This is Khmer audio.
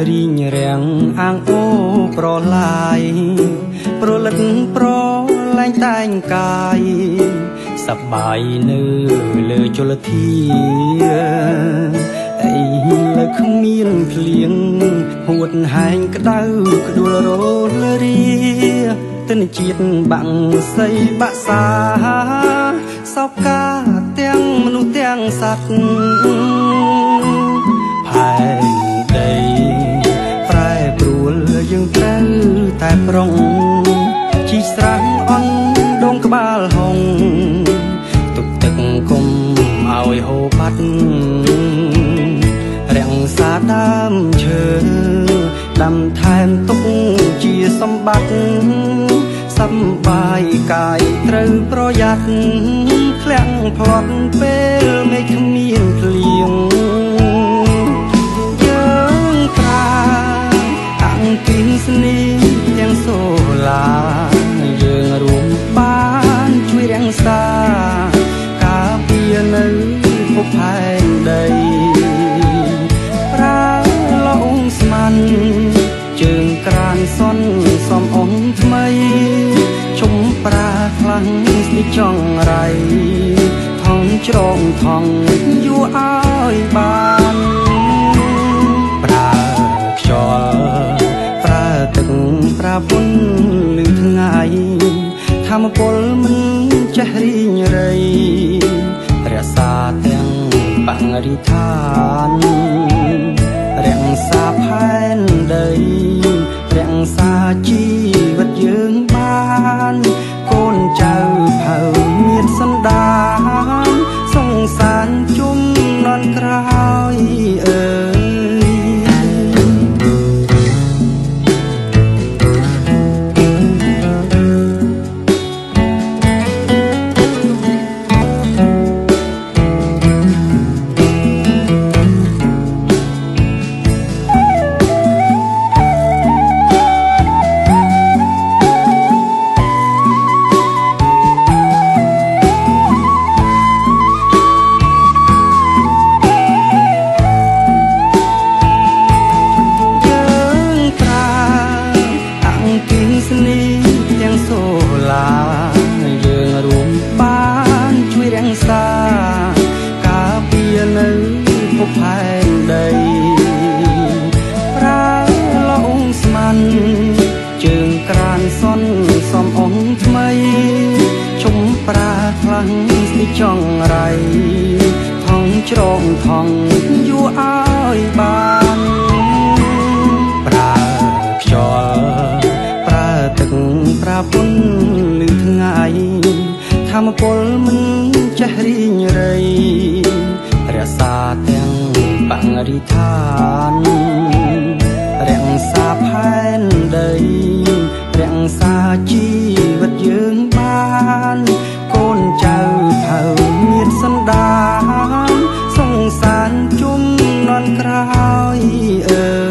រីងរាំងអាងអូប្រឡាយប្រលិតប្រលែងតែងកាយសប្បាយនៅលើជលធាអីលើគ្មានភ្លៀងហួតហែងក្តៅក្ដួលរលរីទិនជាតិបាំងសីបាក់សាសោកកាទាំងមនុស្សទាំងសត្វផែនដីប្រែប្រួលយើងត្រូវតែប្រុងជីស្រះអន់ដងក្បាលហុងទុកទឹកគុំឲ្យហូរបាត់រាំងសាដើមឈើដាំថែមទុកជាសម្បត្តិសប្បាយកាយត្រូវប្រយ័ត្នធ្លាក់ផ្លត់ពេលមេឃគ្មានភ្លៀងយើងប្រាអង្គិនស្នេហ៍ទាំងសូឡាយើងរួមបានជួយរាំងសាការពារនៅភពផែនដីប្រើលងស្មានជើងក្រានសន់សំអងថ្មីជុំប្រាខ្លាំងស្ទីចង់រៃថងច្រងថងយួរឲ្យបានប្រើខ្យល់ប្រើទឹកប្រើពុនលឺថ្ងៃធម្មពលមិនចេះរីងរៃរក្សាទាំងបរិស្ថានរក្សាផែនដីរក្សាជីវិតយើងបានកូនចៅភៅមានសន្តានសង្សារជុំនន់ក្រោយអើយស្នេហ៍ទាំងសូឡាយើងរួមបានជួយរាំងសាការពារនៅភពផែនដីប្រើលងស្មានជើងក្រានសន់សំអងថ្មីជុំប្រាខ្លាំងស្ទីចង់រៃថងច្រងថងយួរឲ្យបានប្រើខ្យល់ទឹកប្រាពុនលឺថ្ងៃធម្មពលមិនចេះរីងរៃរក្សាទាំងបរិស្ថានរក្សាផែនដីរក្សាជីវិតយើងបានកូនចៅភៅមានសន្តានសង្សារជុំនន់ក្រោយអើ